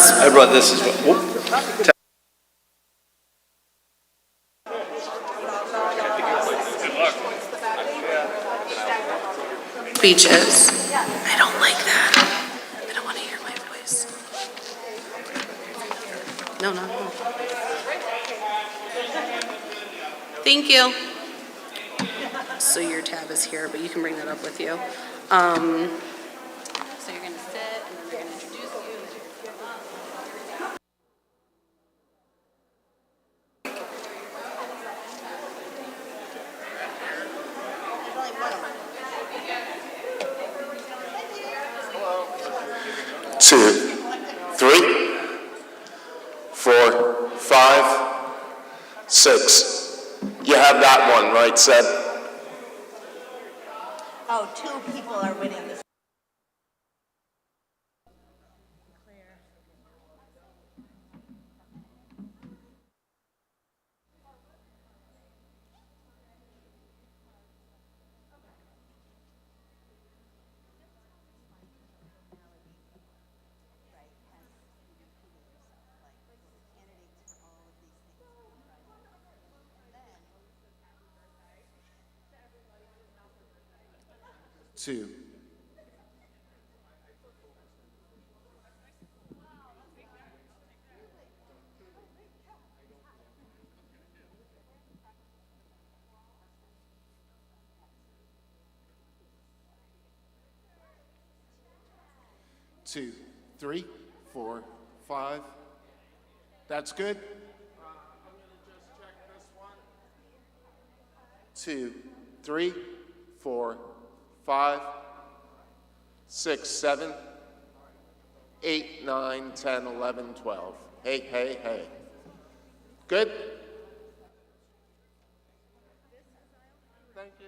I brought this as well. Whoop. Speeches. I don't like that. I don't want to hear my voice. No. Thank you. So your tab is here, but you can bring that up with you. So you're going to sit, and then they're going to introduce you. Two, three, 4, 5, 6. You have that one, right, Seb? Oh, 2 people are winning this. Two. Two, 3, 4, 5. That's good. I'm going to just check this one. 2, 3, 4, 5, 6, 7, 8, 9, 10, 11, 12. Hey. Good? Thank you.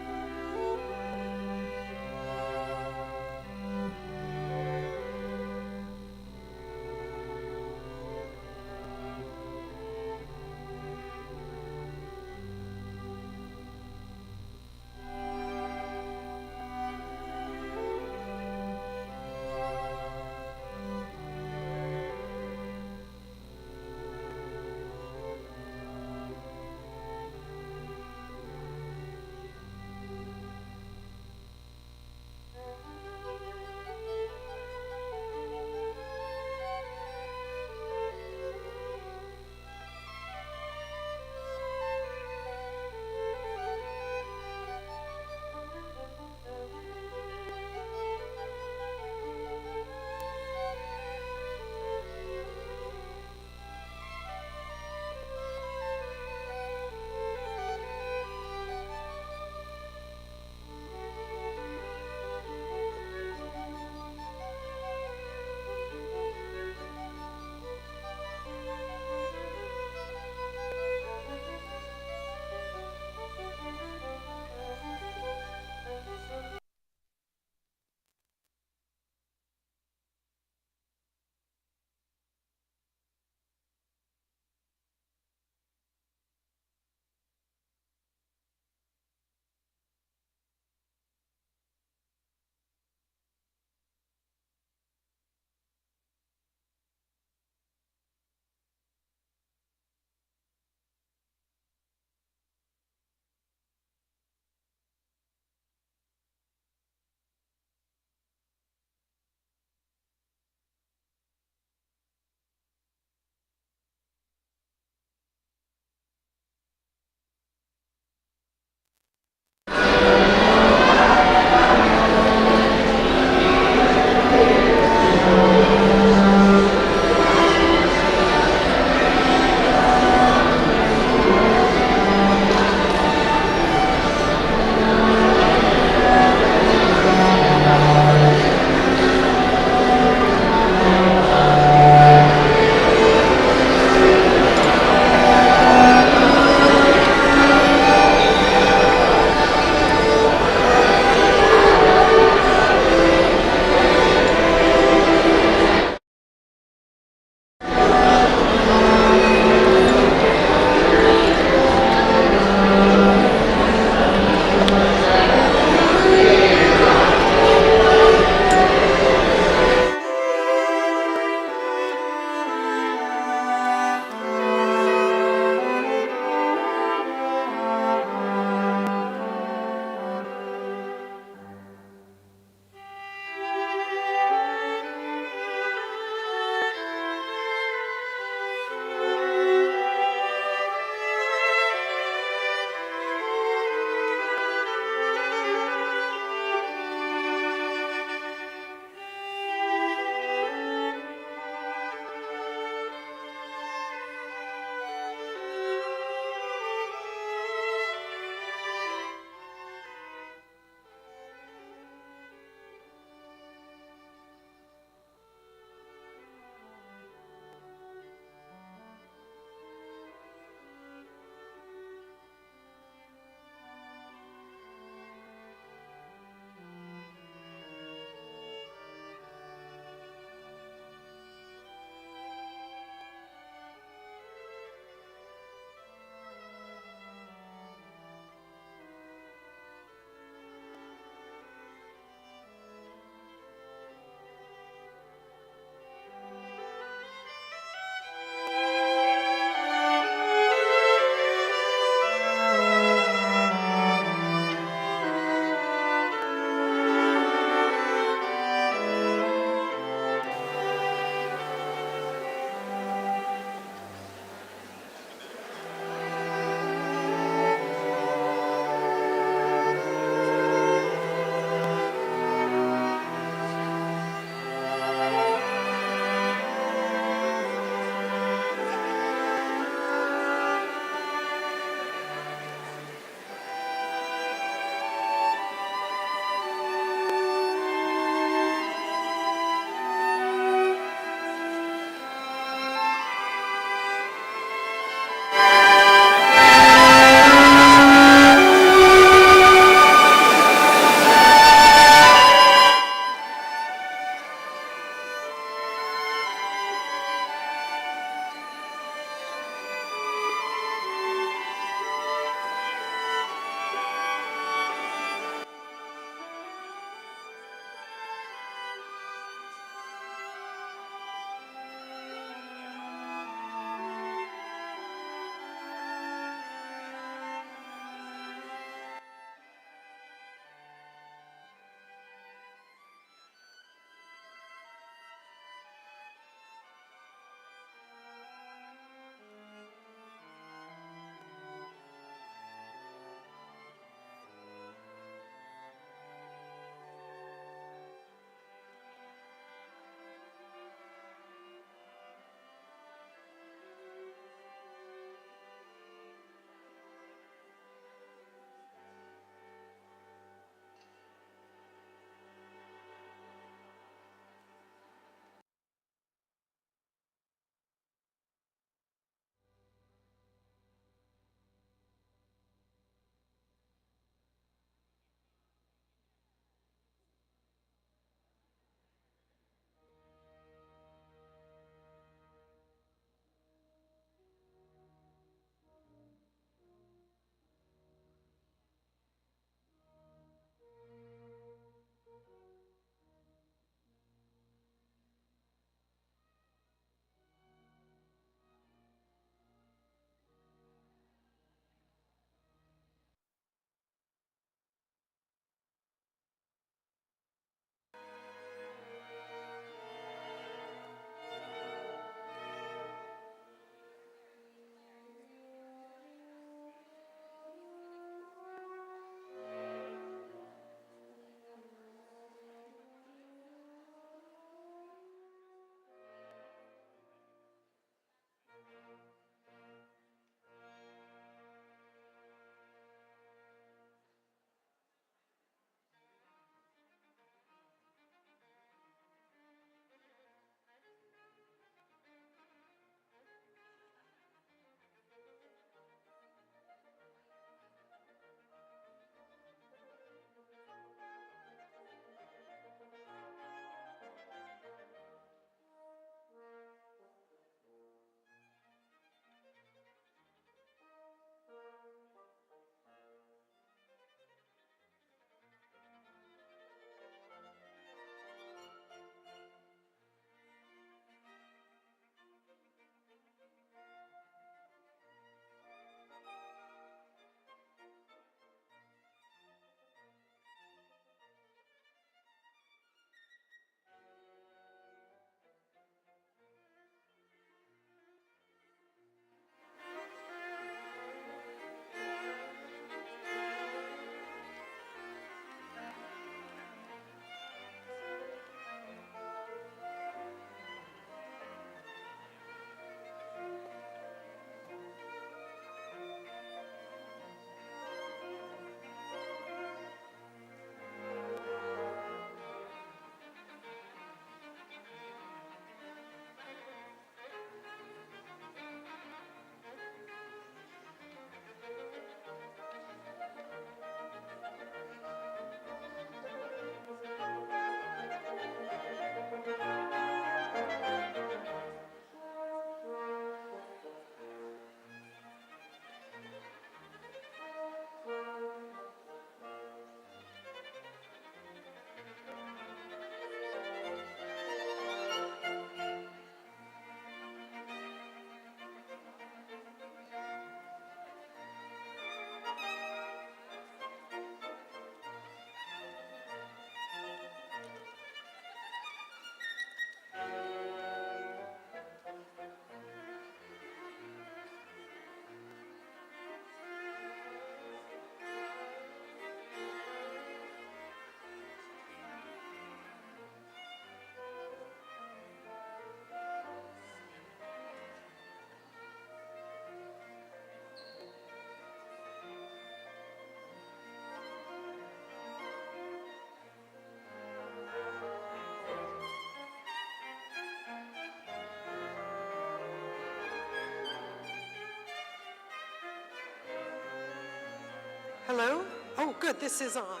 Hello? Oh, good, this is on.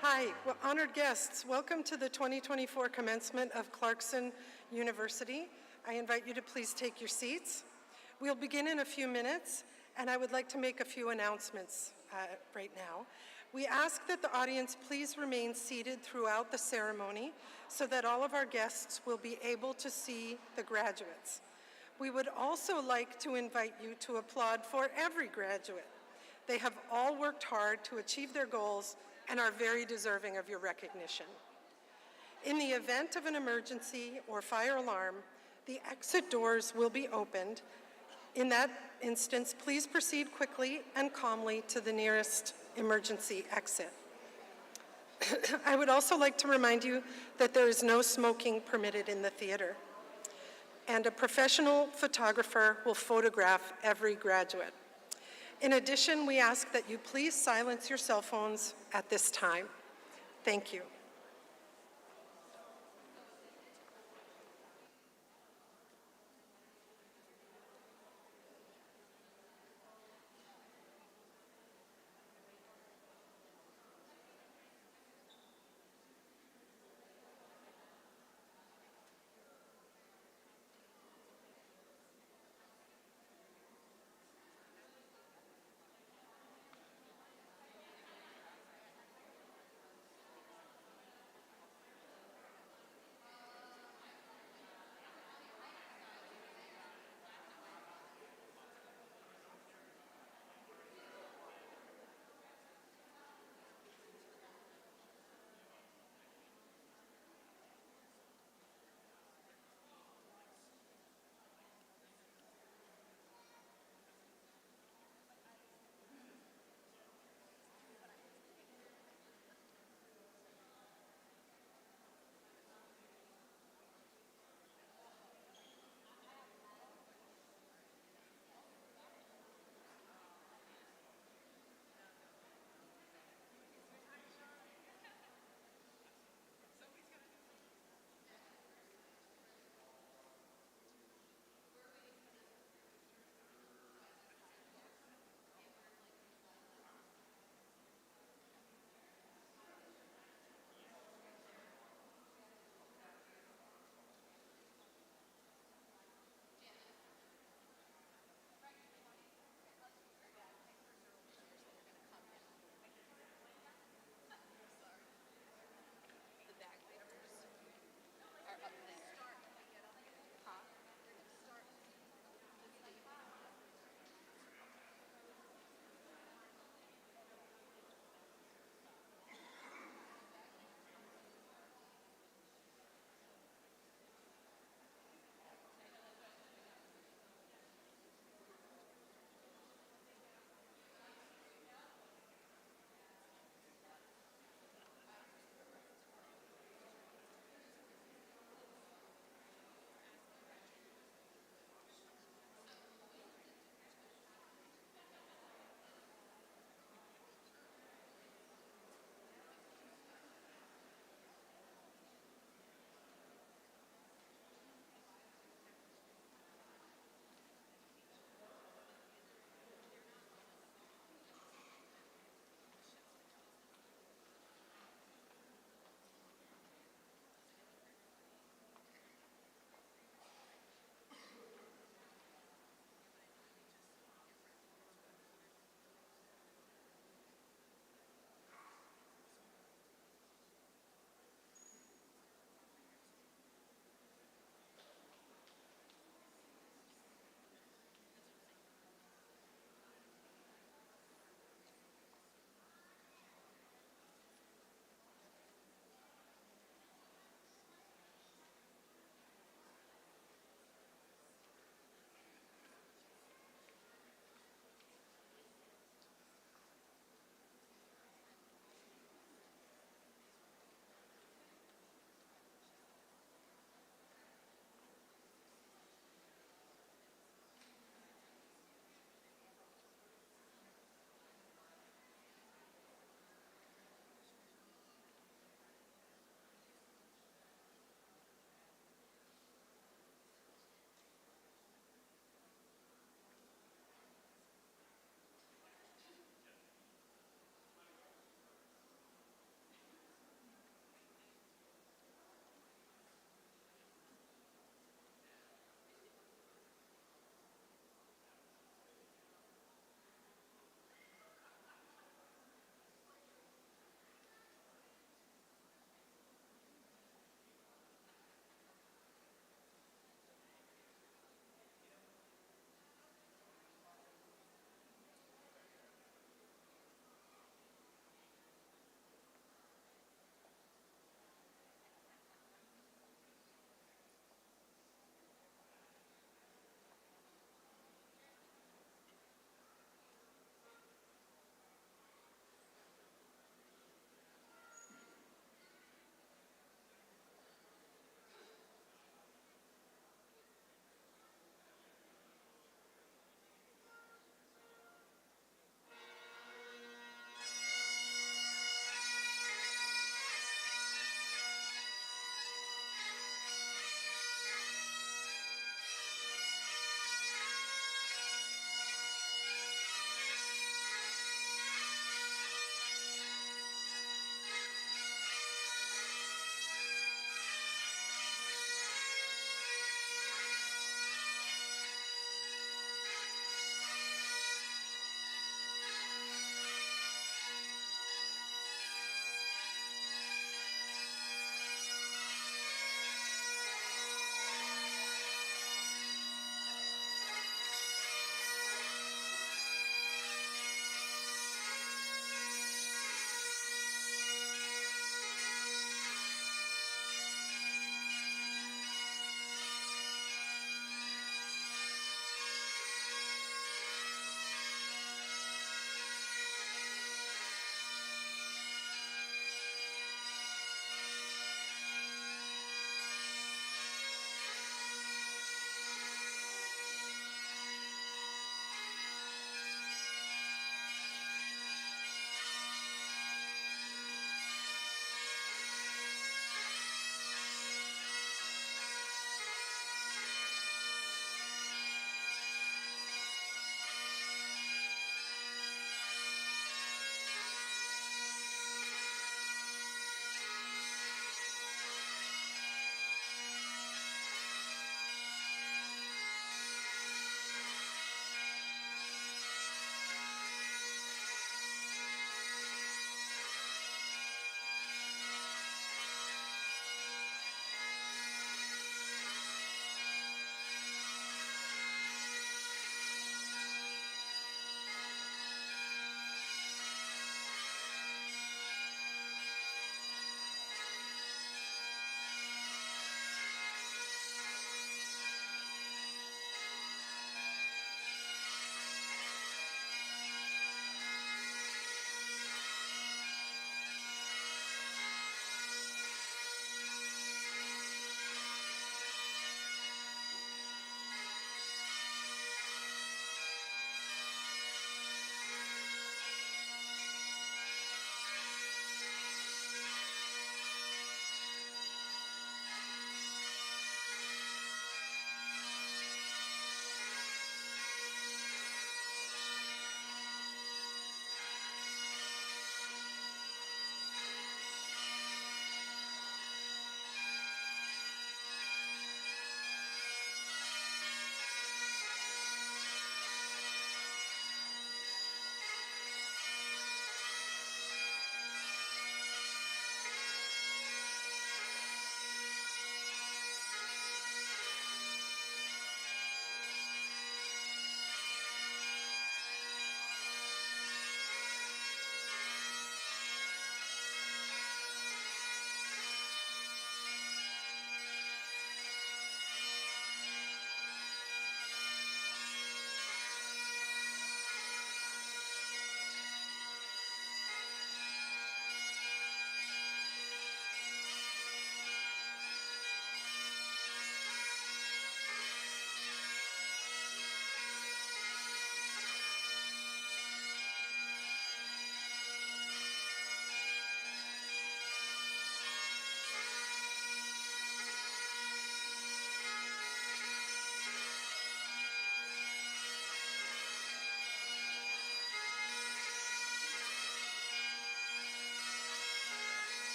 Hi, well, honored guests, welcome to the 2024 commencement of Clarkson University. I invite you to please take your seats. We'll begin in a few minutes, and I would like to make a few announcements right now. We ask that the audience please remain seated throughout the ceremony so that all of our guests will be able to see the graduates. We would also like to invite you to applaud for every graduate. They have all worked hard to achieve their goals and are very deserving of your recognition. In the event of an emergency or fire alarm, the exit doors will be opened. In that instance, please proceed quickly and calmly to the nearest emergency exit. I would also like to remind you that there is no smoking permitted in the theater, and a professional photographer will photograph every graduate. In addition, we ask that you please silence your cell phones at this time. Thank you.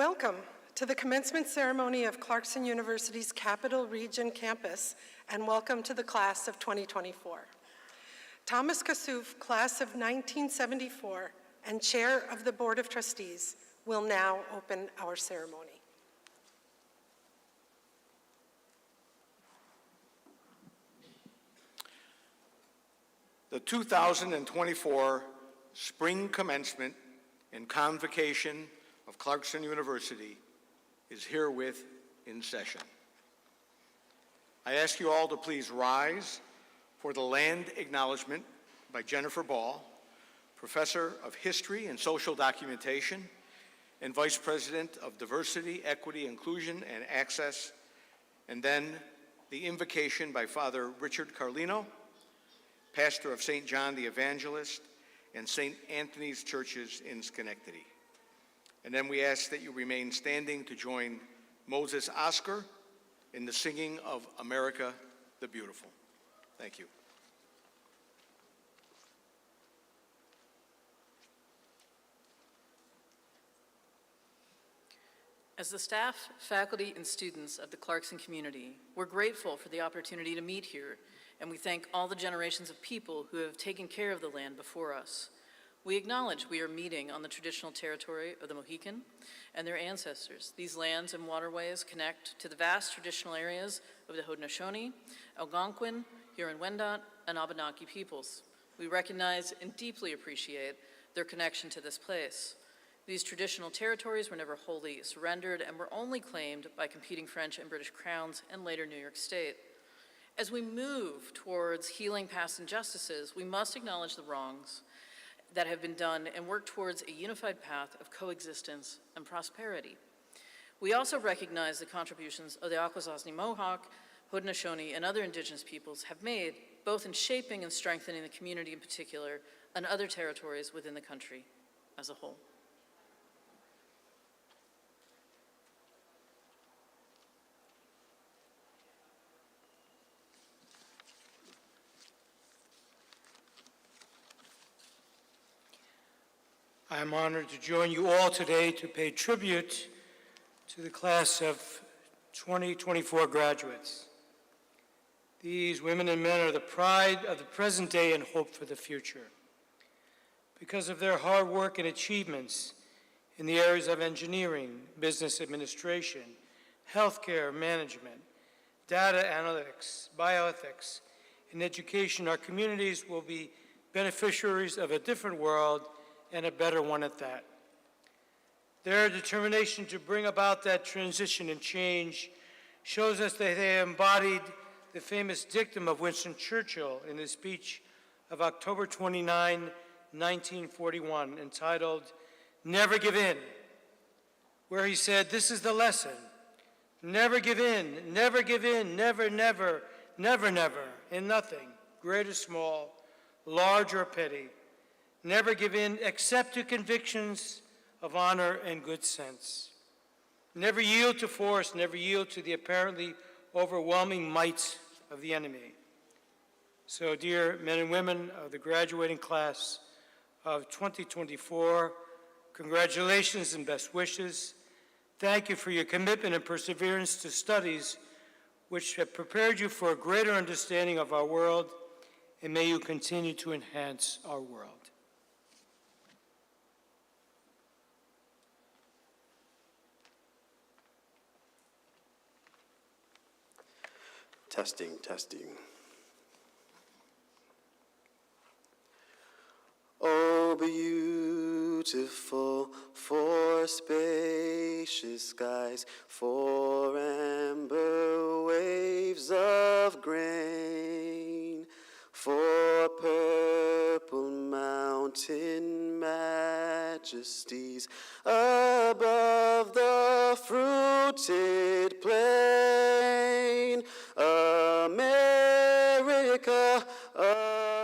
Welcome to the commencement ceremony of Clarkson University's Capital Region campus, and welcome to the class of 2024. Thomas Kassouf, class of 1974, and chair of the Board of Trustees, will now open our ceremony. The 2024 spring commencement and convocation of Clarkson University is herewith in session. I ask you all to please rise for the land acknowledgement by Jennifer Ball, Professor of History and Social Documentation and Vice President of Diversity, Equity, Inclusion, and Access, and then the invocation by Father Richard Carlino, pastor of St. John the Evangelist and St. Anthony's Churches in Schenectady. And then we ask that you remain standing to join Moses Oscar in the singing of America the Beautiful. Thank you. As the staff, faculty, and students of the Clarkson community, we're grateful for the opportunity to meet here, and we thank all the generations of people who have taken care of the land before us. We acknowledge we are meeting on the traditional territory of the Mohican and their ancestors. These lands and waterways connect to the vast traditional areas of the Haudenosaunee, Algonquin, Huron-Wendat, and Abenaki peoples. We recognize and deeply appreciate their connection to this place. These traditional territories were never wholly surrendered and were only claimed by competing French and British crowns and later New York State. As we move towards healing past injustices, we must acknowledge the wrongs that have been done and work towards a unified path of coexistence and prosperity. We also recognize the contributions of the Akwesasne Mohawk, Haudenosaunee, and other indigenous peoples have made, both in shaping and strengthening the community in particular, and other territories within the country as a whole. I am honored to join you all today to pay tribute to the class of 2024 graduates. These women and men are the pride of the present day and hope for the future. Because of their hard work and achievements in the areas of engineering, business administration, healthcare management, data analytics, bioethics, and education, our communities will be beneficiaries of a different world and a better one at that. Their determination to bring about that transition and change shows us that they embodied the famous dictum of Winston Churchill in his speech of October 29, 1941, entitled, "Never Give In," where he said, this is the lesson: never give in, never give in, never, never, never, never, in nothing, great or small, large or petty. Never give in except to convictions of honor and good sense. Never yield to force, never yield to the apparently overwhelming might of the enemy. So, dear men and women of the graduating class of 2024, congratulations and best wishes. Thank you for your commitment and perseverance to studies which have prepared you for a greater understanding of our world, and may you continue to enhance our world. Testing, testing. Oh, beautiful for spacious skies, for amber waves of grain, for purple mountain majesties above the fruited plain. America,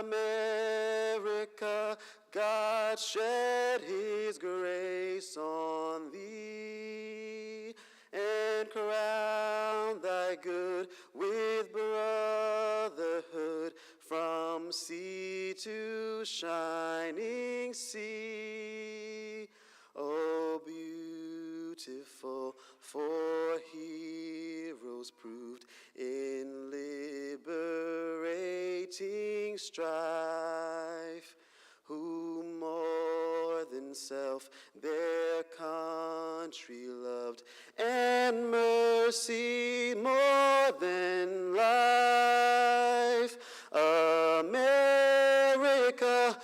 America, God shed his grace on thee, and crown thy good with brotherhood from sea to shining sea. Oh, beautiful beautiful for heroes proved in liberating strife, who more than self their country loved, and mercy more than life. America,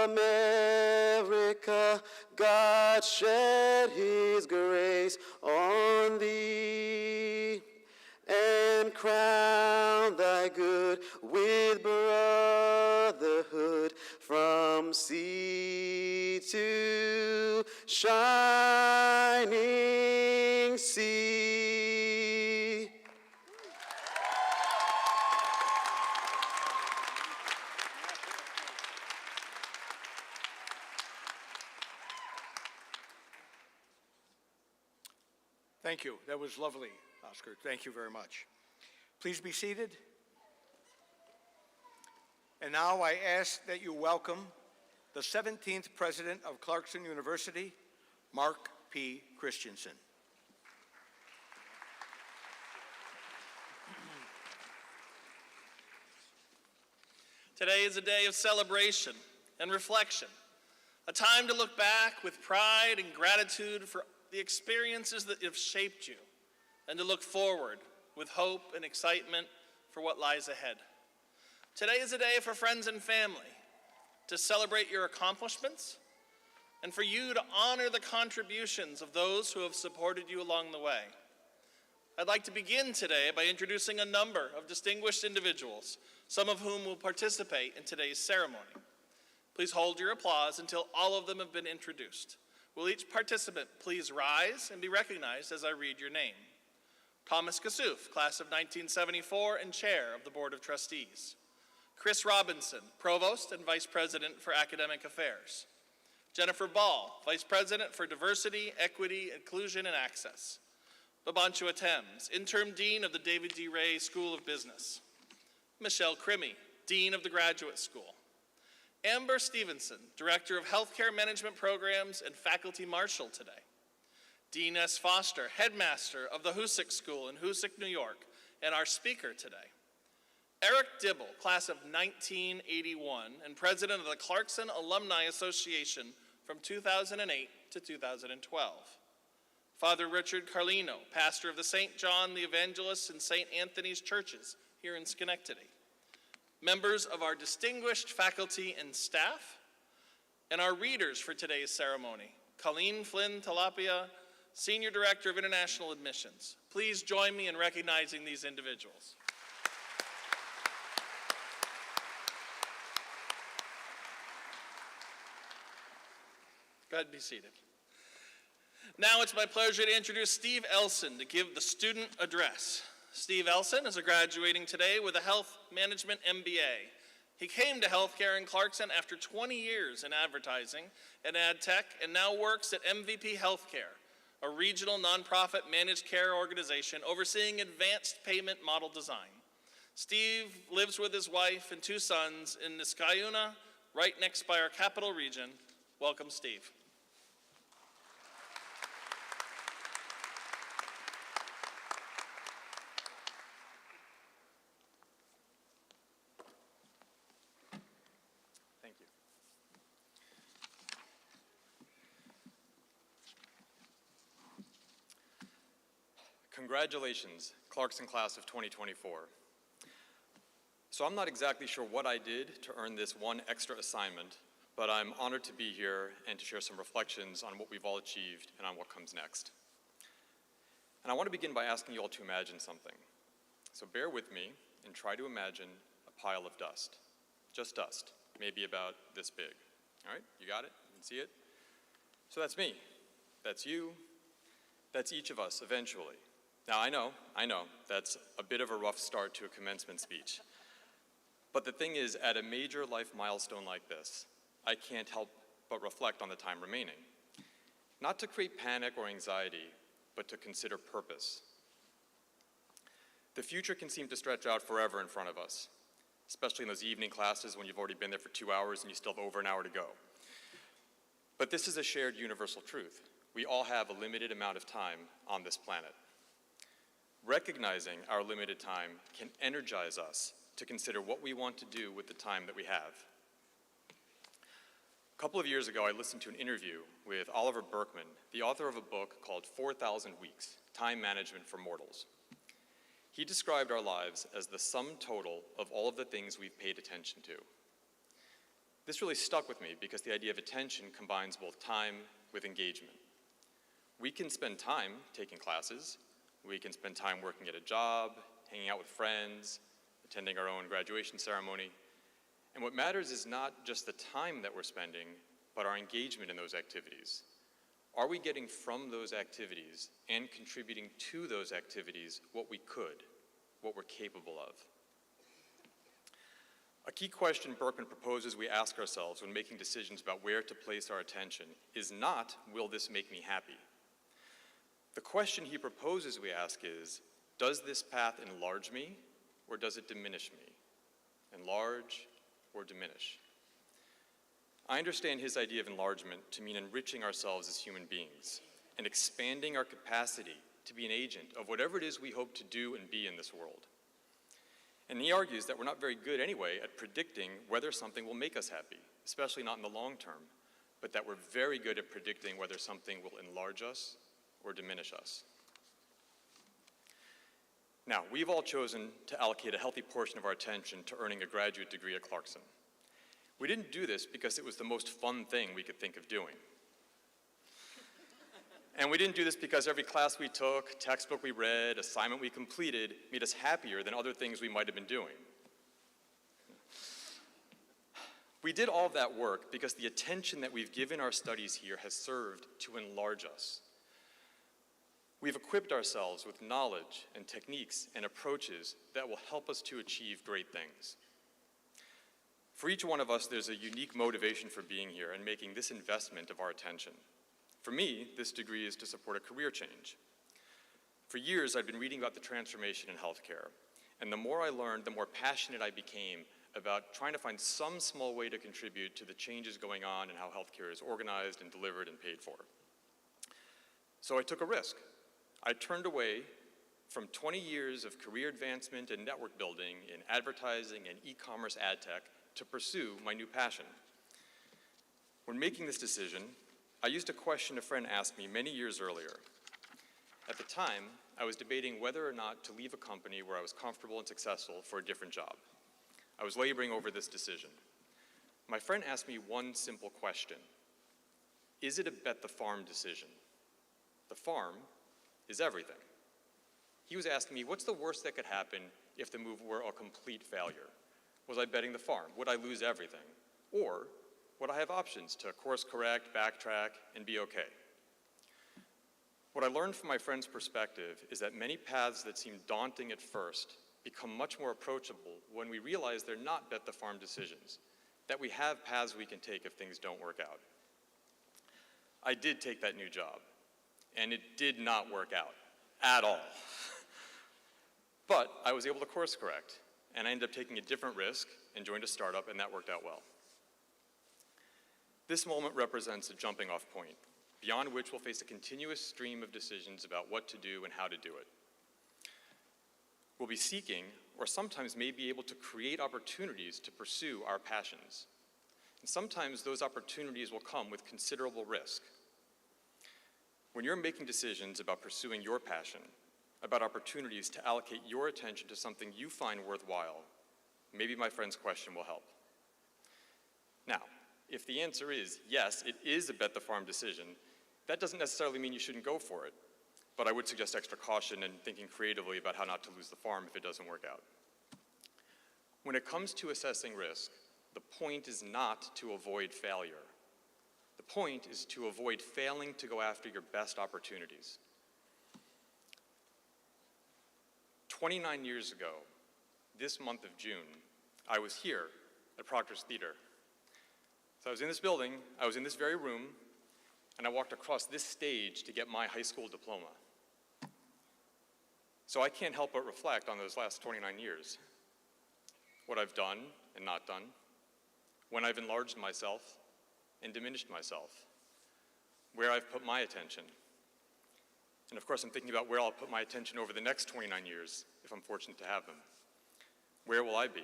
America, God shed his grace on thee, and crown thy good with brotherhood from sea to shining sea. Thank you. That was lovely, Oscar. Thank you very much. Please be seated. And now I ask that you welcome the 17th President of Clarkson University, Mark P. Christensen. Today is a day of celebration and reflection, a time to look back with pride and gratitude for the experiences that have shaped you, and to look forward with hope and excitement for what lies ahead. Today is a day for friends and family to celebrate your accomplishments and for you to honor the contributions of those who have supported you along the way. I'd like to begin today by introducing a number of distinguished individuals, some of whom will participate in today's ceremony. Please hold your applause until all of them have been introduced. Will each participant please rise and be recognized as I read your name? Thomas Kassouf, class of 1974 and chair of the Board of Trustees. Chris Robinson, Provost and Vice President for Academic Affairs. Jennifer Ball, Vice President for Diversity, Equity, Inclusion, and Access. Babanchu Atems, Interim Dean of the David D. Ray School of Business. Michelle Crimmy, Dean of the Graduate School. Amber Stevenson, Director of Healthcare Management Programs and Faculty Marshal today. Dean S. Foster, Headmaster of the Hoosick School in Hoosick, New York, and our speaker today. Eric Dibble, class of 1981, and President of the Clarkson Alumni Association from 2008 to 2012. Father Richard Carlino, pastor of the St. John the Evangelist and St. Anthony's churches here in Schenectady. Members of our distinguished faculty and staff, and our readers for today's ceremony, Colleen Flynn Talapia, Senior Director of International Admissions. Please join me in recognizing these individuals. Go ahead and be seated. Now it's my pleasure to introduce Steve Elson to give the student address. Steve Elson is graduating today with a Health Management MBA. He came to healthcare in Clarkson after 20 years in advertising and ad tech, and now works at MVP Healthcare, a regional nonprofit managed care organization overseeing advanced payment model design. Steve lives with his wife and 2 sons in Niskayuna, right next by our capital region. Welcome, Steve. Thank you. Congratulations, Clarkson class of 2024. So I'm not exactly sure what I did to earn this one extra assignment, but I'm honored to be here and to share some reflections on what we've all achieved and on what comes next. And I want to begin by asking you all to imagine something. So bear with me and try to imagine a pile of dust. Just dust, maybe about this big. All right, you got it? You can see it? So that's me, that's you, that's each of us eventually. Now I know, that's a bit of a rough start to a commencement speech. But the thing is, at a major life milestone like this, I can't help but reflect on the time remaining. Not to create panic or anxiety, but to consider purpose. The future can seem to stretch out forever in front of us, especially in those evening classes when you've already been there for 2 hours and you still have over an hour to go. But this is a shared universal truth. We all have a limited amount of time on this planet. Recognizing our limited time can energize us to consider what we want to do with the time that we have. A couple of years ago, I listened to an interview with Oliver Burkeman, the author of a book called 4,000 Weeks, Time Management for Mortals. He described our lives as the sum total of all of the things we've paid attention to. This really stuck with me because the idea of attention combines both time with engagement. We can spend time taking classes, we can spend time working at a job, hanging out with friends, attending our own graduation ceremony. And what matters is not just the time that we're spending, but our engagement in those activities. Are we getting from those activities and contributing to those activities what we could, what we're capable of? A key question Berkman proposes we ask ourselves when making decisions about where to place our attention is not, will this make me happy? The question he proposes we ask is, does this path enlarge me or does it diminish me? Enlarge or diminish? I understand his idea of enlargement to mean enriching ourselves as human beings and expanding our capacity to be an agent of whatever it is we hope to do and be in this world. And he argues that we're not very good anyway at predicting whether something will make us happy, especially not in the long term, but that we're very good at predicting whether something will enlarge us or diminish us. Now, we've all chosen to allocate a healthy portion of our attention to earning a graduate degree at Clarkson. We didn't do this because it was the most fun thing we could think of doing. And we didn't do this because every class we took, textbook we read, assignment we completed made us happier than other things we might have been doing. We did all of that work because the attention that we've given our studies here has served to enlarge us. We've equipped ourselves with knowledge and techniques and approaches that will help us to achieve great things. For each one of us, there's a unique motivation for being here and making this investment of our attention. For me, this degree is to support a career change. For years, I've been reading about the transformation in healthcare, and the more I learned, the more passionate I became about trying to find some small way to contribute to the changes going on in how healthcare is organized and delivered and paid for. So I took a risk. I turned away from 20 years of career advancement and network building in advertising and e-commerce ad tech to pursue my new passion. When making this decision, I used a question a friend asked me many years earlier. At the time, I was debating whether or not to leave a company where I was comfortable and successful for a different job. I was laboring over this decision. My friend asked me one simple question. Is it a bet the farm decision? The farm is everything. He was asking me, what's the worst that could happen if the move were a complete failure? Was I betting the farm? Would I lose everything? Or would I have options to course correct, backtrack, and be okay? What I learned from my friend's perspective is that many paths that seem daunting at first become much more approachable when we realize they're not bet the farm decisions, that we have paths we can take if things don't work out. I did take that new job, and it did not work out at all. But I was able to course correct, and I ended up taking a different risk and joined a startup, and that worked out well. This moment represents a jumping off point, beyond which we'll face a continuous stream of decisions about what to do and how to do it. We'll be seeking, or sometimes may be able to create opportunities to pursue our passions. And sometimes those opportunities will come with considerable risk. When you're making decisions about pursuing your passion, about opportunities to allocate your attention to something you find worthwhile, maybe my friend's question will help. Now, if the answer is yes, it is a bet the farm decision, that doesn't necessarily mean you shouldn't go for it, but I would suggest extra caution and thinking creatively about how not to lose the farm if it doesn't work out. When it comes to assessing risk, the point is not to avoid failure. The point is to avoid failing to go after your best opportunities. 29 years ago, this month of June, I was here at Proctor's Theater. So I was in this building, I was in this very room, and I walked across this stage to get my high school diploma. So I can't help but reflect on those last 29 years. What I've done and not done, when I've enlarged myself and diminished myself, where I've put my attention. And of course, I'm thinking about where I'll put my attention over the next 29 years, if I'm fortunate to have them. Where will I be?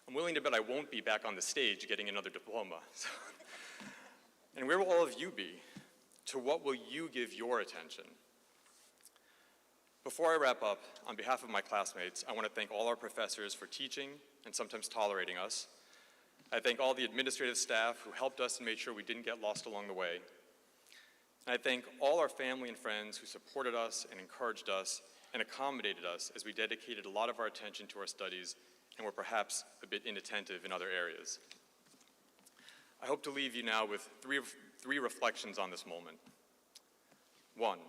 I'm willing to bet I won't be back on the stage getting another diploma. And where will all of you be? To what will you give your attention? Before I wrap up, on behalf of my classmates, I want to thank all our professors for teaching and sometimes tolerating us. I thank all the administrative staff who helped us and made sure we didn't get lost along the way. And I thank all our family and friends who supported us and encouraged us and accommodated us as we dedicated a lot of our attention to our studies and were perhaps a bit inattentive in other areas. I hope to leave you now with three reflections on this moment. 1,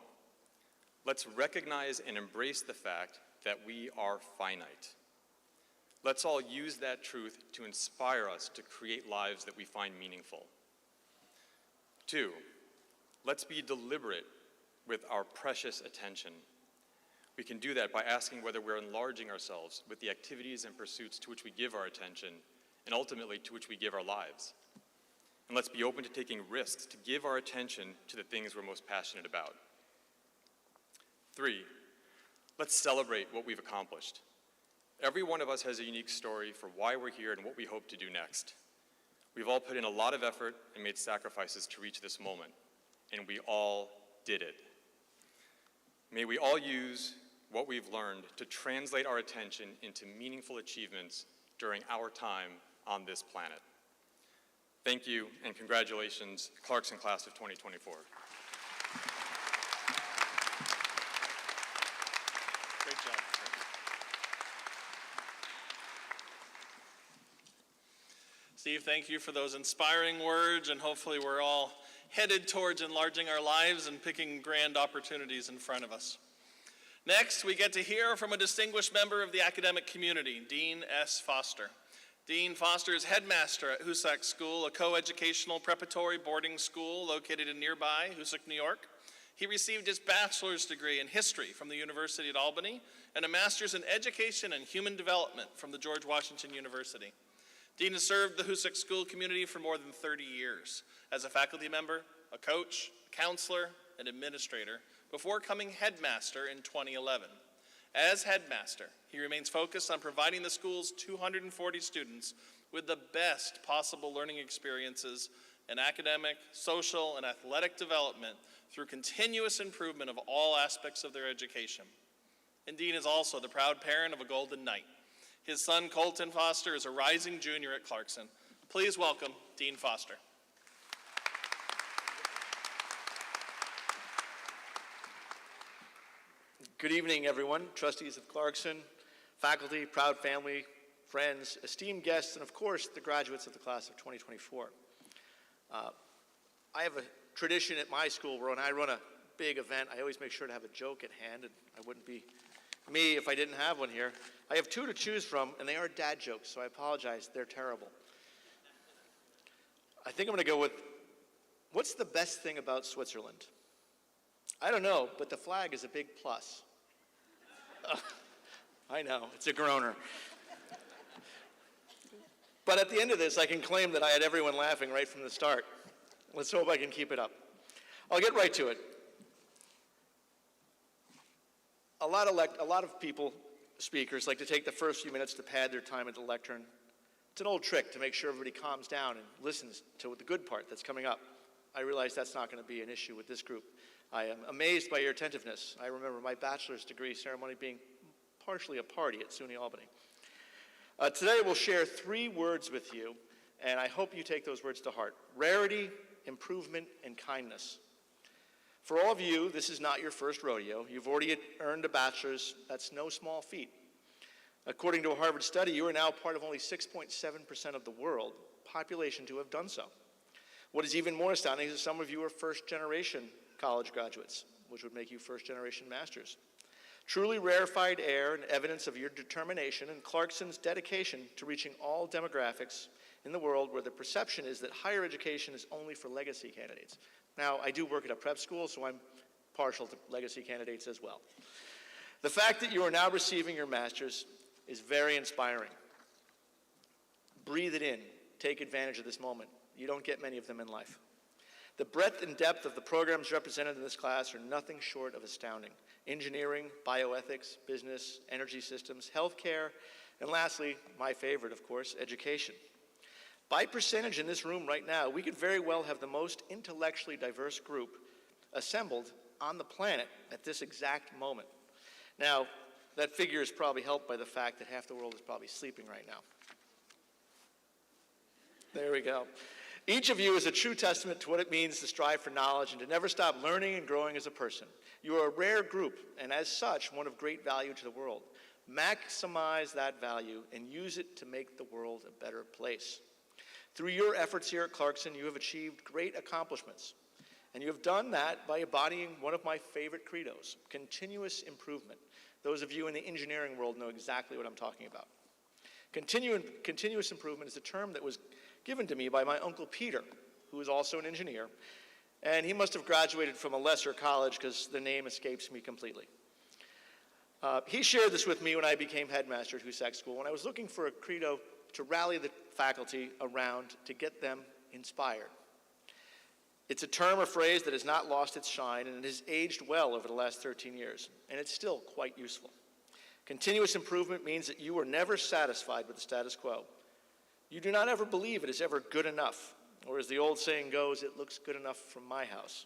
let's recognize and embrace the fact that we are finite. Let's all use that truth to inspire us to create lives that we find meaningful. 2, let's be deliberate with our precious attention. We can do that by asking whether we're enlarging ourselves with the activities and pursuits to which we give our attention, and ultimately to which we give our lives. And let's be open to taking risks to give our attention to the things we're most passionate about. 3, let's celebrate what we've accomplished. Every one of us has a unique story for why we're here and what we hope to do next. We've all put in a lot of effort and made sacrifices to reach this moment, and we all did it. May we all use what we've learned to translate our attention into meaningful achievements during our time on this planet. Thank you, and congratulations, Clarkson Class of 2024. Great job. Steve, thank you for those inspiring words, and hopefully we're all headed towards enlarging our lives and picking grand opportunities in front of us. Next, we get to hear from a distinguished member of the academic community, Dean S. Foster. Dean Foster is headmaster at Hoosick School, a co-educational preparatory boarding school located in nearby Hoosick, New York. He received his bachelor's degree in history from the University at Albany and a master's in education and human development from the George Washington University. Dean has served the Hoosick School community for more than 30 years as a faculty member, a coach, a counselor, and administrator before becoming headmaster in 2011. As headmaster, he remains focused on providing the school's 240 students with the best possible learning experiences in academic, social, and athletic development through continuous improvement of all aspects of their education. And Dean is also the proud parent of a Golden Knight. His son, Colton Foster, is a rising junior at Clarkson. Please welcome Dean Foster. Good evening, everyone. Trustees of Clarkson, faculty, proud family, friends, esteemed guests, and of course, the graduates of the class of 2024. I have a tradition at my school where when I run a big event, I always make sure to have a joke at hand, and I wouldn't be me if I didn't have one here. I have 2 to choose from, and they are dad jokes, so I apologize. They're terrible. I think I'm going to go with, what's the best thing about Switzerland? I don't know, but the flag is a big plus. I know, it's a groaner. But at the end of this, I can claim that I had everyone laughing right from the start. Let's hope I can keep it up. I'll get right to it. A lot of people, speakers, like to take the first few minutes to pad their time at the lectern. It's an old trick to make sure everybody calms down and listens to the good part that's coming up. I realize that's not going to be an issue with this group. I am amazed by your attentiveness. I remember my bachelor's degree ceremony being partially a party at SUNY Albany. Today we'll share 3 words with you, and I hope you take those words to heart. Rarity, improvement, and kindness. For all of you, this is not your first rodeo. You've already earned a bachelor's. That's no small feat. According to a Harvard study, you are now part of only 6.7% of the world population to have done so. What is even more astounding is that some of you are first-generation college graduates, which would make you first-generation masters. Truly rarefied air and evidence of your determination and Clarkson's dedication to reaching all demographics in the world where the perception is that higher education is only for legacy candidates. Now, I do work at a prep school, so I'm partial to legacy candidates as well. The fact that you are now receiving your master's is very inspiring. Breathe it in. Take advantage of this moment. You don't get many of them in life. The breadth and depth of the programs represented in this class are nothing short of astounding. Engineering, bioethics, business, energy systems, healthcare, and lastly, my favorite, of course, education. By percentage in this room right now, we could very well have the most intellectually diverse group assembled on the planet at this exact moment. Now, that figure is probably helped by the fact that half the world is probably sleeping right now. There we go. Each of you is a true testament to what it means to strive for knowledge and to never stop learning and growing as a person. You are a rare group, and as such, one of great value to the world. Maximize that value and use it to make the world a better place. Through your efforts here at Clarkson, you have achieved great accomplishments. And you have done that by embodying one of my favorite credos, continuous improvement. Those of you in the engineering world know exactly what I'm talking about. Continuous improvement is a term that was given to me by my Uncle Peter, who is also an engineer, and he must have graduated from a lesser college because the name escapes me completely. He shared this with me when I became headmaster at Hoosac School, and I was looking for a credo to rally the faculty around to get them inspired. It's a term or phrase that has not lost its shine, and it has aged well over the last 13 years, and it's still quite useful. Continuous improvement means that you are never satisfied with the status quo. You do not ever believe it is ever good enough, or as the old saying goes, it looks good enough from my house.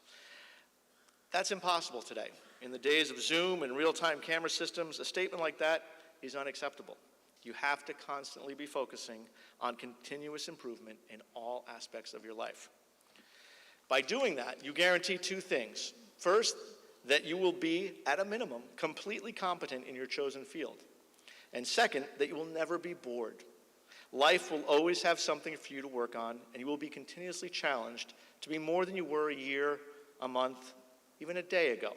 That's impossible today. In the days of Zoom and real-time camera systems, a statement like that is unacceptable. You have to constantly be focusing on continuous improvement in all aspects of your life. By doing that, you guarantee two things. First, that you will be, at a minimum, completely competent in your chosen field. And second, that you will never be bored. Life will always have something for you to work on, and you will be continuously challenged to be more than you were a year, a month, even a day ago.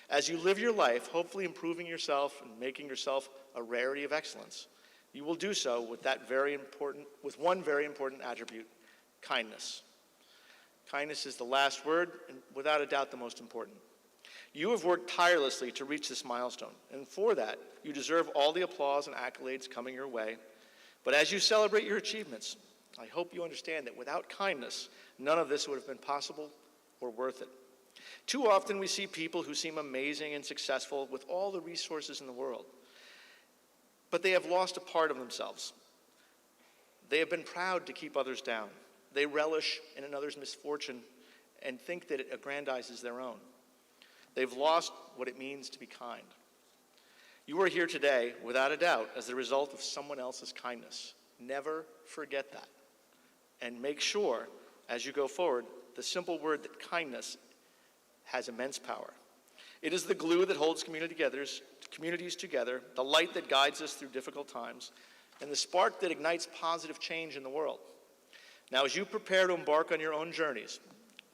As you live your life, hopefully improving yourself and making yourself a rarity of excellence, you will do so with one very important attribute, kindness. Kindness is the last word, and without a doubt the most important. You have worked tirelessly to reach this milestone, and for that, you deserve all the applause and accolades coming your way. But as you celebrate your achievements, I hope you understand that without kindness, none of this would have been possible or worth it. Too often we see people who seem amazing and successful with all the resources in the world, but they have lost a part of themselves. They have been proud to keep others down. They relish in another's misfortune and think that it aggrandizes their own. They've lost what it means to be kind. You are here today, without a doubt, as the result of someone else's kindness. Never forget that. And make sure, as you go forward, the simple word that kindness has immense power. It is the glue that holds communities together, the light that guides us through difficult times, and the spark that ignites positive change in the world. Now, as you prepare to embark on your own journeys,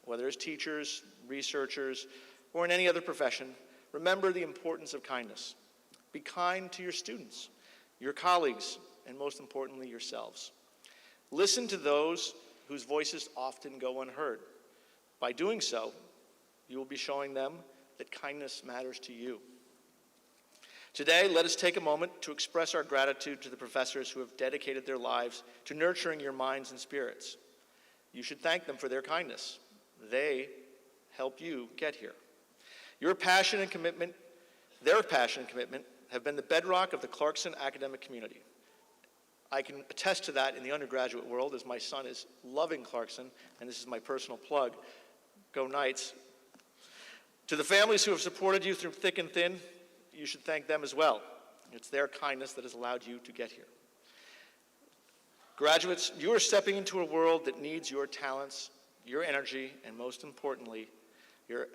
whether as teachers, researchers, or in any other profession, remember the importance of kindness. Be kind to your students, your colleagues, and most importantly, yourselves. Listen to those whose voices often go unheard. By doing so, you will be showing them that kindness matters to you. Today, let us take a moment to express our gratitude to the professors who have dedicated their lives to nurturing your minds and spirits. You should thank them for their kindness. They helped you get here. Their passion and commitment have been the bedrock of the Clarkson academic community. I can attest to that in the undergraduate world, as my son is loving Clarkson, and this is my personal plug. Go Knights. To the families who have supported you through thick and thin, you should thank them as well. It's their kindness that has allowed you to get here. Graduates, you are stepping into a world that needs your talents, your energy, and most importantly, your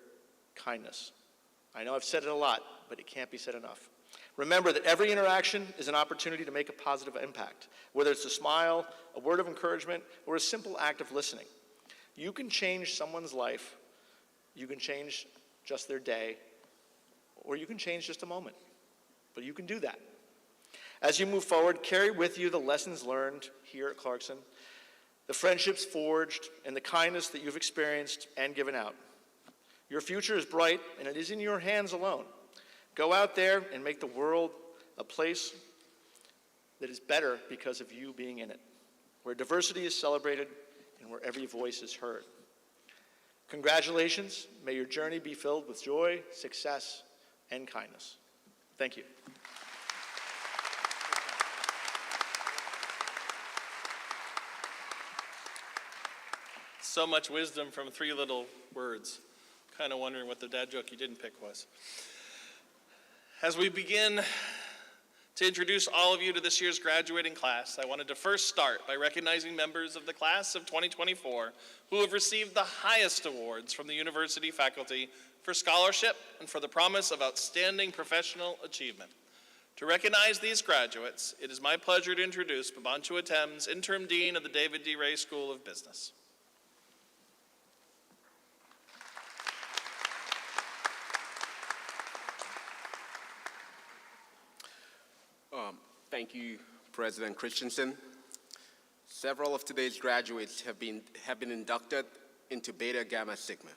kindness. I know I've said it a lot, but it can't be said enough. Remember that every interaction is an opportunity to make a positive impact, whether it's a smile, a word of encouragement, or a simple act of listening. You can change someone's life, you can change just their day, or you can change just a moment, but you can do that. As you move forward, carry with you the lessons learned here at Clarkson, the friendships forged, and the kindness that you've experienced and given out. Your future is bright, and it is in your hands alone. Go out there and make the world a place that is better because of you being in it, where diversity is celebrated and where every voice is heard. Congratulations. May your journey be filled with joy, success, and kindness. Thank you. So much wisdom from three little words. Kind of wondering what the dad joke you didn't pick was. As we begin to introduce all of you to this year's graduating class, I wanted to first start by recognizing members of the class of 2024 who have received the highest awards from the university faculty for scholarship and for the promise of outstanding professional achievement. To recognize these graduates, it is my pleasure to introduce Babantu Atem's Interim Dean of the David D. Ray School of Business. Thank you, President Christensen. Several of today's graduates have been inducted into Beta Gamma Sigma,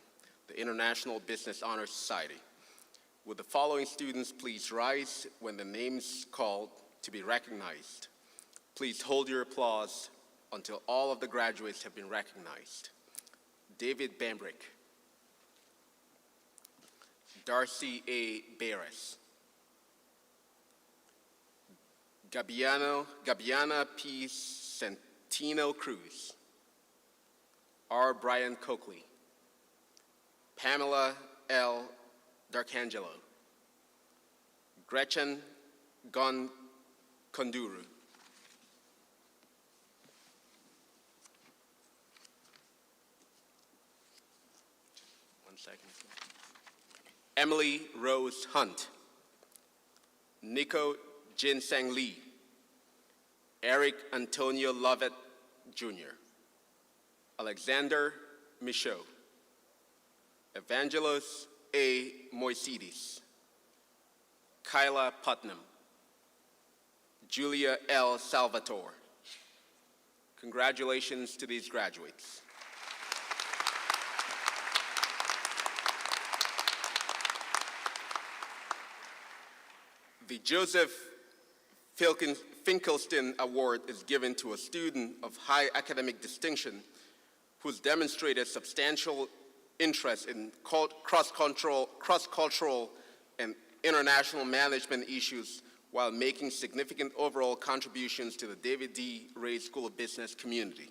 the International Business Honor Society. Would the following students please rise when the name's called to be recognized? Please hold your applause until all of the graduates have been recognized. David Bambrick, Darcy A. Beres, Gabiana P. Centino Cruz, R. Brian Coakley, Pamela L. Darkangelo, Gretchen Gon Konduru, Emily Rose Hunt, Nico Jinseng Lee, Eric Antonio Lovett Jr., Alexander Michaud, Evangelos A. Moisidis, Kyla Putnam, Julia L. Salvatore. Congratulations to these graduates. The Joseph Finkelstein Award is given to a student of high academic distinction who's demonstrated substantial interest in cross-cultural and international management issues while making significant overall contributions to the David D. Ray School of Business community.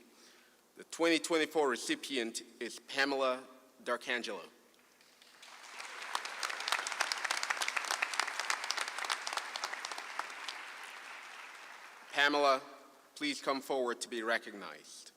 The 2024 recipient is Pamela Darkangelo. Pamela, please come forward to be recognized.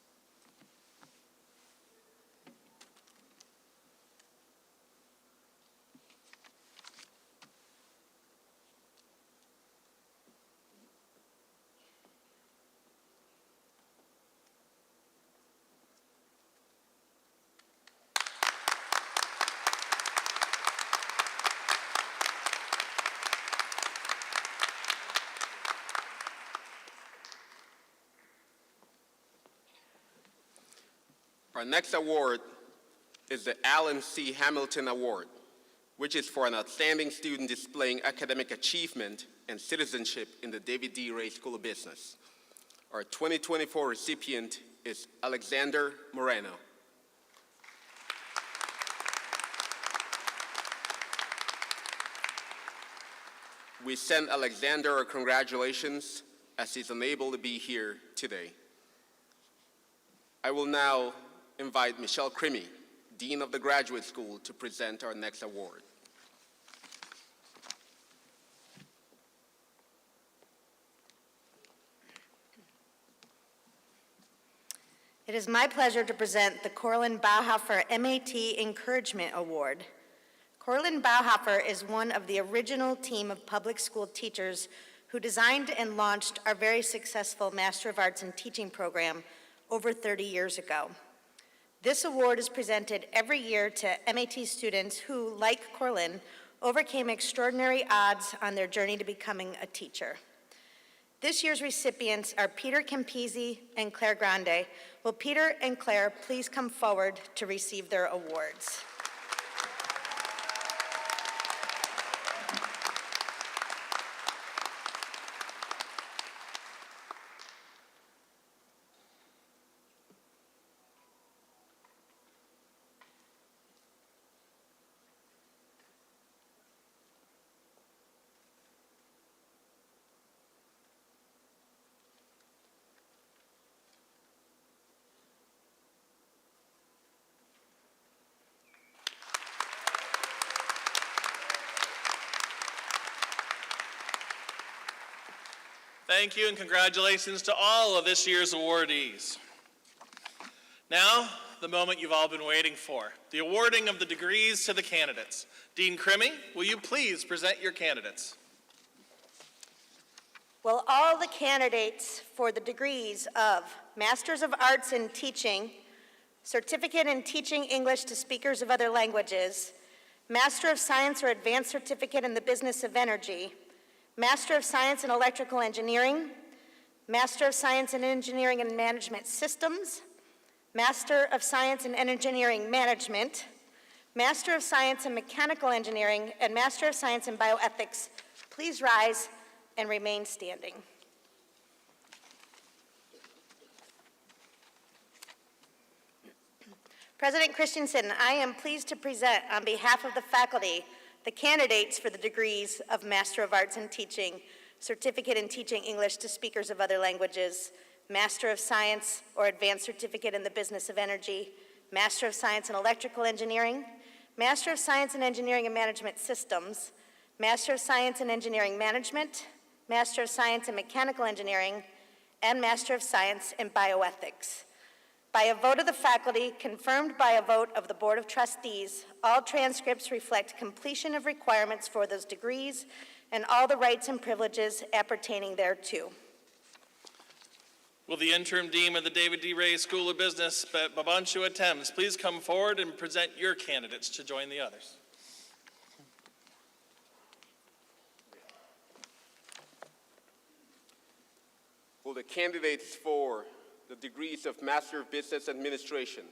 Our next award is the Alan C. Hamilton Award, which is for an outstanding student displaying academic achievement and citizenship in the David D. Ray School of Business. Our 2024 recipient is Alexander Moreno. We send Alexander our congratulations as he's unable to be here today. I will now invite Michelle Crimmy, Dean of the Graduate School, to present our next award. It is my pleasure to present the Corlin Bauhofer MAT Encouragement Award. Corlin Bauhofer is one of the original team of public school teachers who designed and launched our very successful Master of Arts in Teaching program over 30 years ago. This award is presented every year to MAT students who, like Corlin, overcame extraordinary odds on their journey to becoming a teacher. This year's recipients are Peter Campisi and Claire Grande. Will Peter and Claire please come forward to receive their awards? Thank you and congratulations to all of this year's awardees. Now, the moment you've all been waiting for, the awarding of the degrees to the candidates. Dean Crimmy, will you please present your candidates? Will all the candidates for the degrees of Masters of Arts in Teaching, Certificate in Teaching English to Speakers of Other Languages, Master of Science or Advanced Certificate in the Business of Energy, Master of Science in Electrical Engineering, Master of Science in Engineering and Management Systems, Master of Science in Engineering Management, Master of Science in Mechanical Engineering, and Master of Science in Bioethics, please rise and remain standing. President Christensen, I am pleased to present on behalf of the faculty the candidates for the degrees of Master of Arts in Teaching, Certificate in Teaching English to Speakers of Other Languages, Master of Science or Advanced Certificate in the Business of Energy, Master of Science in Electrical Engineering, Master of Science in Engineering and Management Systems, Master of Science in Engineering Management, Master of Science in Mechanical Engineering, and Master of Science in Bioethics. By a vote of the faculty, confirmed by a vote of the Board of Trustees, all transcripts reflect completion of requirements for those degrees and all the rights and privileges appertaining thereto. Will the interim dean of the David D. Ray School of Business, Babanchu Thames, please come forward and present your candidates to join the others? Will the candidates for the degrees of Master of Business Administration,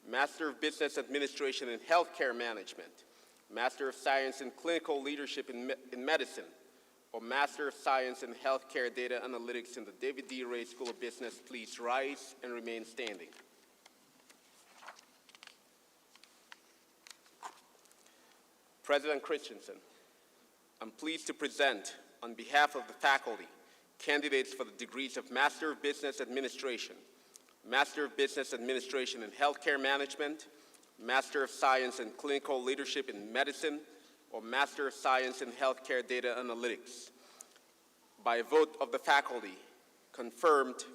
Master of Business Administration in Healthcare Management, Master of Science in Clinical Leadership in Medicine, or Master of Science in Healthcare Data Analytics in the David D. Ray School of Business, please rise and remain standing. President Christensen, I'm pleased to present, on behalf of the faculty, candidates for the degrees of Master of Business Administration, Master of Business Administration in Healthcare Management, Master of Science in Clinical Leadership in Medicine, or Master of Science in Healthcare Data Analytics. By a vote of the faculty, confirmed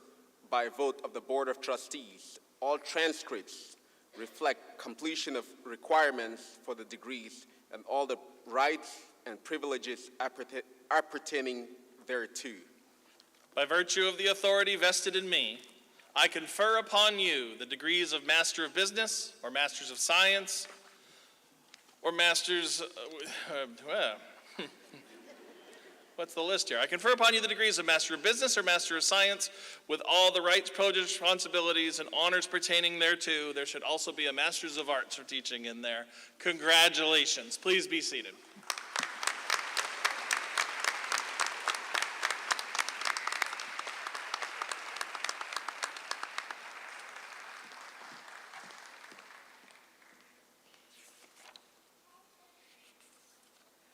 by a vote of the Board of Trustees, all transcripts reflect completion of requirements for the degrees and all the rights and privileges appertaining thereto. By virtue of the authority vested in me, I confer upon you the degrees of Master of Business, or Masters of Science, or Masters, what's the list here? I confer upon you the degrees of Master of Business or Master of Science with all the rights, privileges, responsibilities, and honors pertaining thereto. There should also be a Masters of Arts for teaching in there. Congratulations. Please be seated.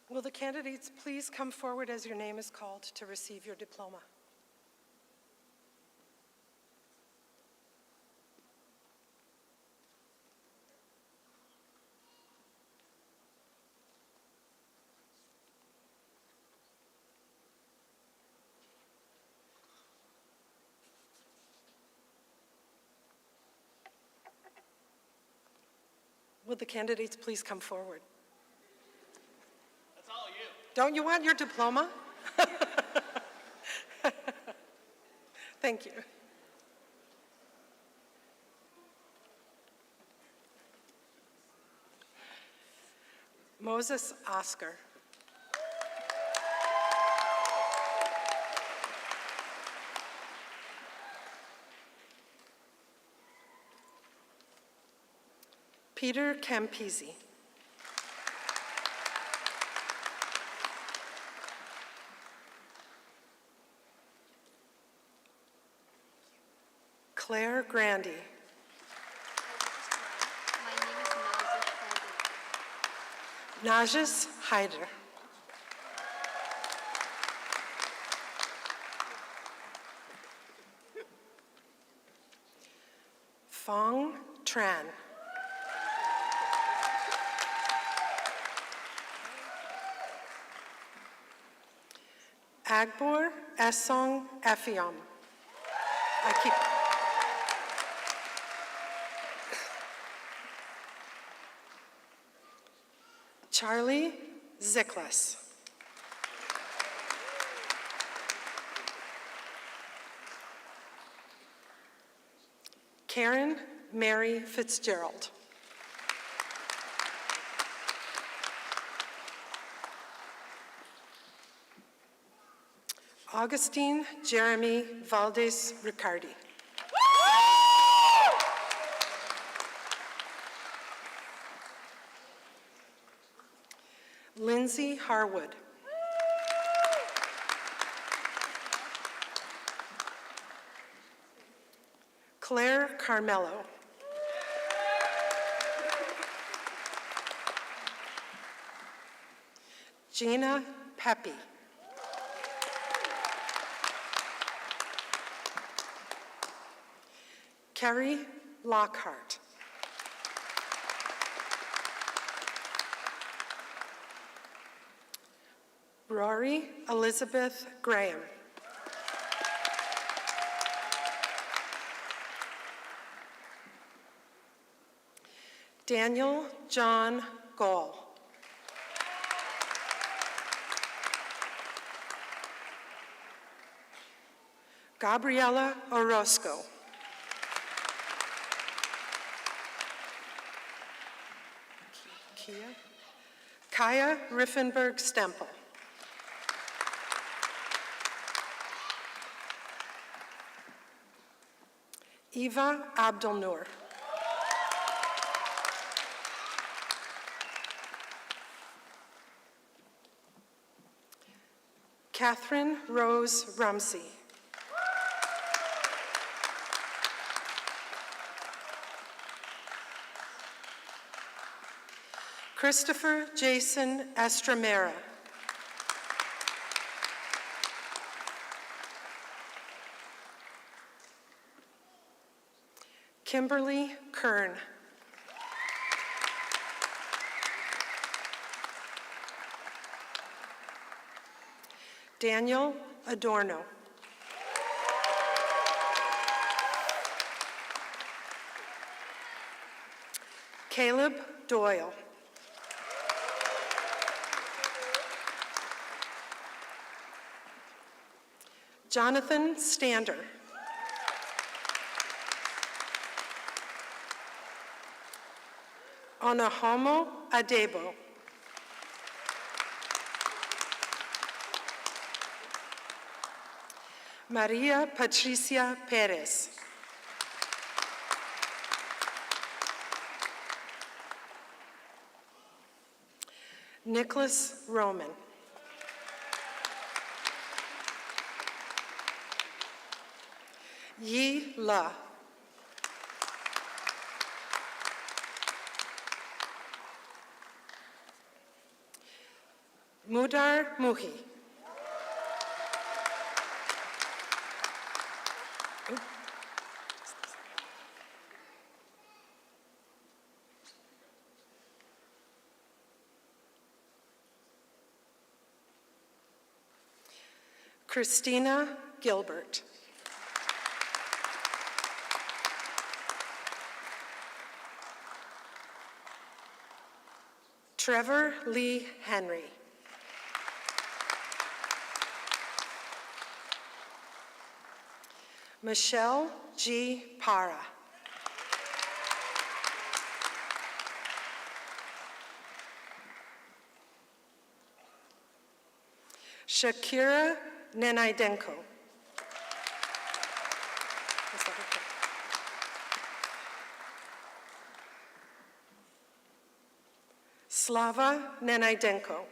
Will the candidates please come forward as your name is called to receive your diploma? Will the candidates please come forward? Don't you want your diploma? Thank you. Moses Oscar. Peter Campisi. Claire Grandy. Najas Hyder. Fong Tran. Agbor Essong Effiam. I keep. Charlie Ziklas. Karen Mary Fitzgerald. Augustine Jeremy Valdes Riccardi. Lindsay Harwood. Claire Carmelo. Gina Pepe. Kerry Lockhart. Rory Elizabeth Graham. Daniel John Gall. Gabriela Orozco. Kaya Riffenberg Stempel. Eva Abdelnour. Catherine Rose Rumsey. Christopher Jason Estramera. Kimberly Kern. Daniel Adorno. Caleb Doyle. Jonathan Stander. Onahomo Adebo. Maria Patricia Perez. Nicholas Roman. Yi La. Mudar Muhi. Christina Gilbert. Trevor Lee Henry. Michelle G. Para. Shakira Nenaidenko. Slava Nenaidenko.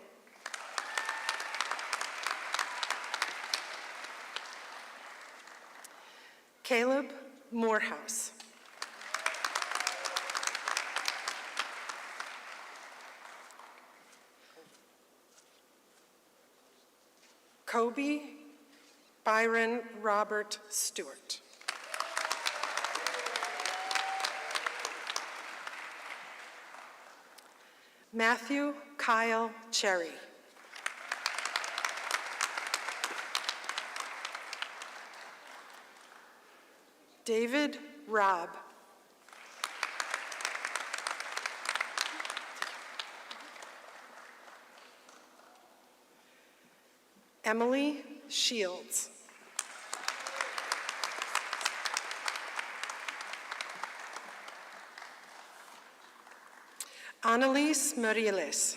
Caleb Morehouse. Kobe Byron Robert Stewart. Matthew Kyle Cherry. David Robb. Emily Shields. Annalise Moriles.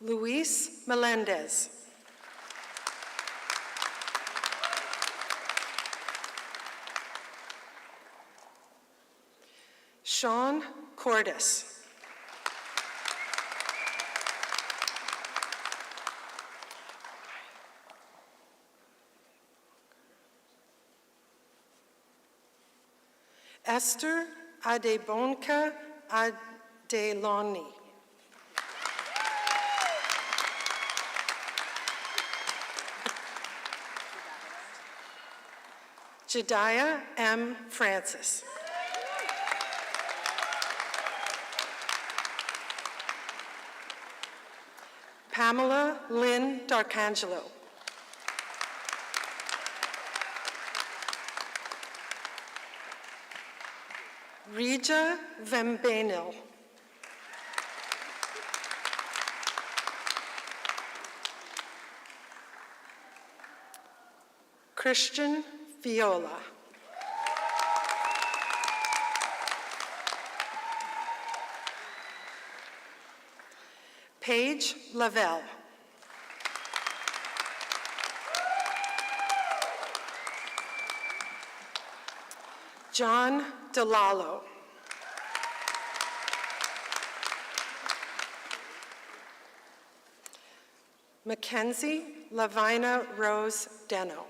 Luis Melendez. Sean Cordis. Esther Adebonka Adeloni. Jediah M. Francis. Pamela Lynn D'Arcangelo. Rija Vembenil. Christian Viola. Paige Lavelle. John DeLallo. Mackenzie Lavina Rose Deno.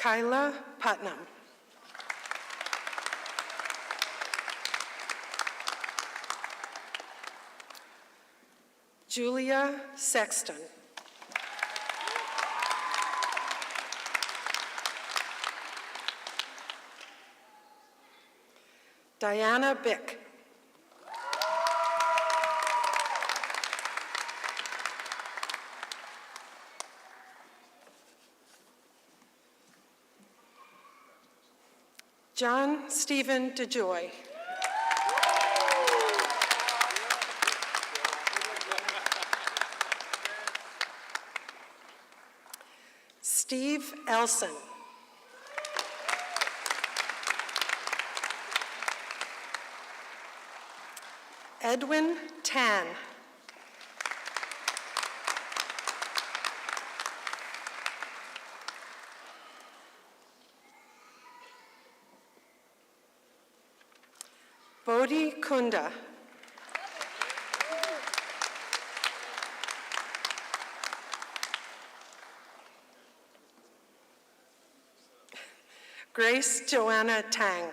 Kyla Putnam. Julia Sexton. Diana Bick. John Stephen DeJoy. Steve Elson. Edwin Tan. Bodhi Kunda. Grace Joanna Tang.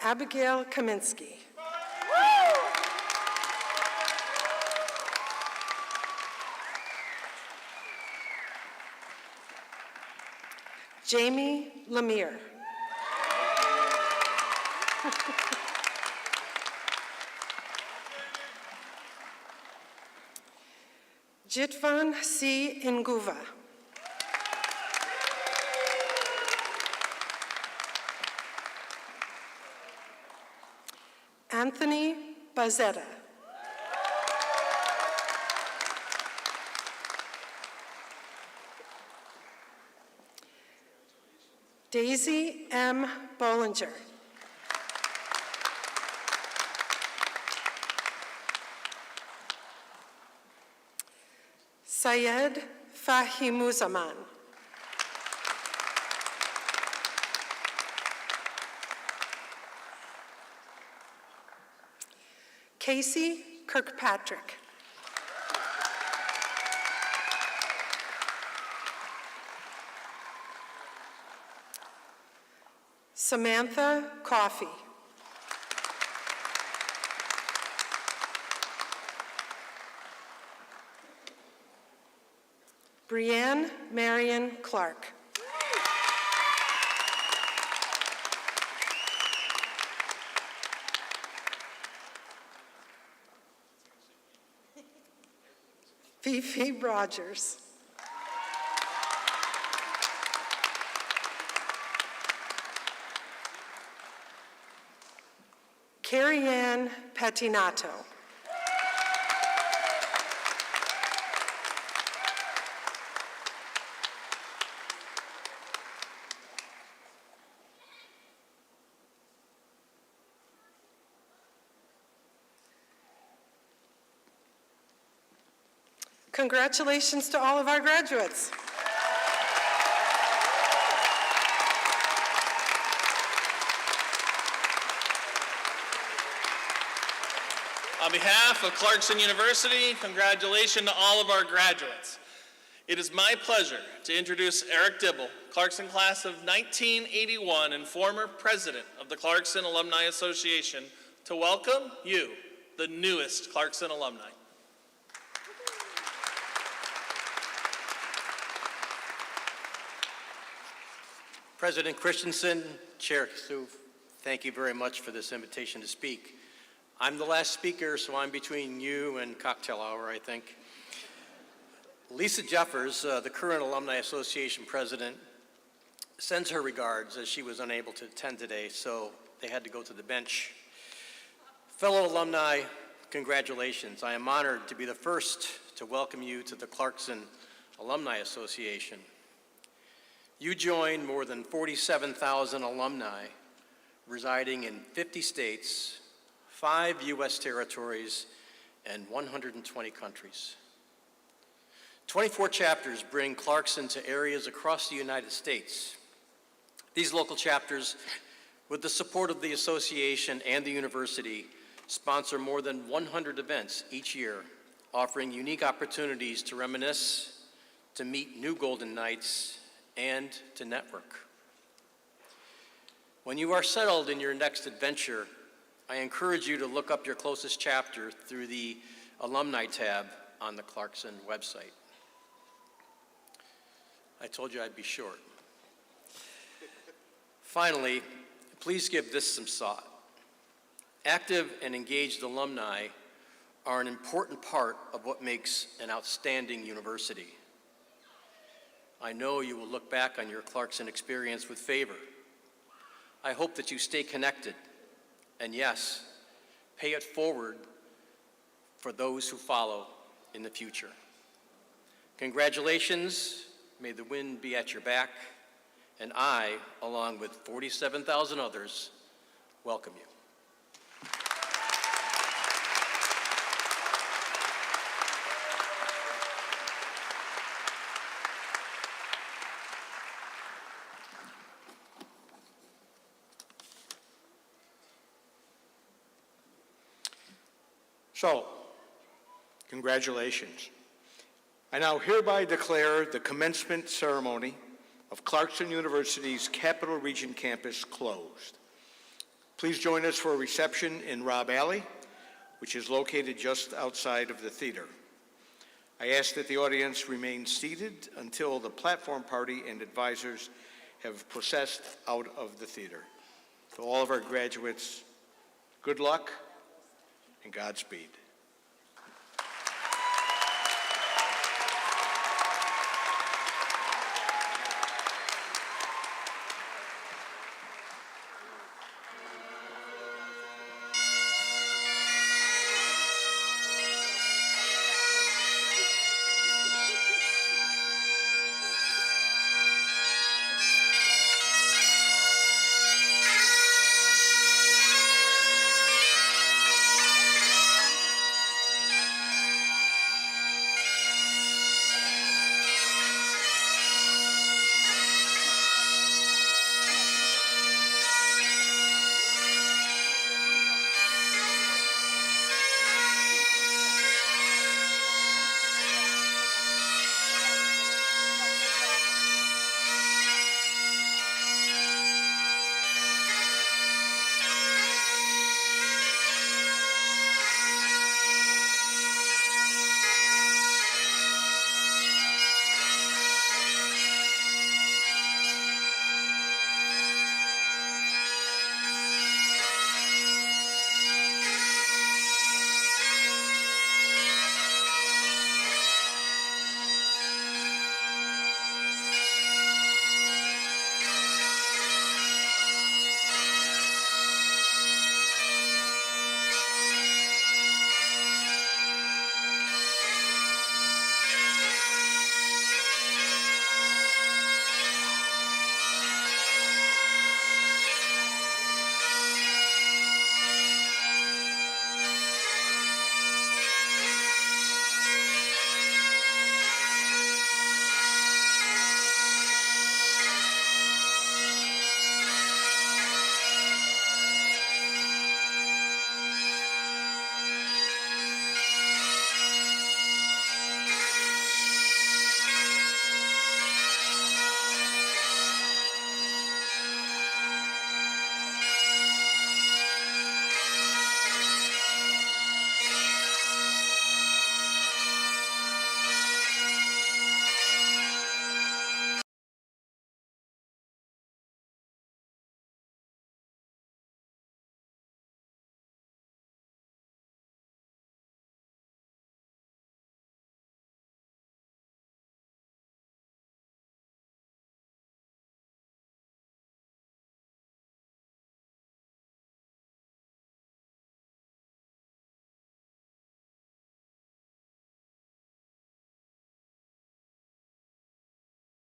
Abigail Kaminsky. Jamie Lemire. Jitvan C. Nguva. Anthony Bazetta. Daisy M. Bollinger. Syed Fahimuzaman. Casey Kirkpatrick. Samantha Coffey. Brianne Marion Clark. Fifi Rogers. Carrie Ann Patinato. Congratulations to all of our graduates. On behalf of Clarkson University, congratulations to all of our graduates. It is my pleasure to introduce Eric Dibble, Clarkson class of 1981 and former president of the Clarkson Alumni Association, to welcome you, the newest Clarkson alumni. President Christensen, Chair Kassouf, thank you very much for this invitation to speak. I'm the last speaker, so I'm between you and cocktail hour, I think. Lisa Jeffers, the current Alumni Association president, sends her regards as she was unable to attend today, so they had to go to the bench. Fellow alumni, congratulations. I am honored to be the first to welcome you to the Clarkson Alumni Association. You join more than 47,000 alumni residing in 50 states, 5 U.S. territories, and 120 countries. 24 chapters bring Clarkson to areas across the United States. These local chapters, with the support of the association and the university, sponsor more than 100 events each year, offering unique opportunities to reminisce, to meet new Golden Knights, and to network. When you are settled in your next adventure, I encourage you to look up your closest chapter through the Alumni tab on the Clarkson website. I told you I'd be short. Finally, please give this some thought. Active and engaged alumni are an important part of what makes an outstanding university. I know you will look back on your Clarkson experience with favor. I hope that you stay connected, and yes, pay it forward for those who follow in the future. Congratulations, may the wind be at your back, and I, along with 47,000 others, welcome you. So, congratulations. I now hereby declare the commencement ceremony of Clarkson University's Capital Region campus closed. Please join us for a reception in Robb Alley, which is located just outside of the theater. I ask that the audience remain seated until the platform party and advisors have processed out of the theater. To all of our graduates, good luck and Godspeed.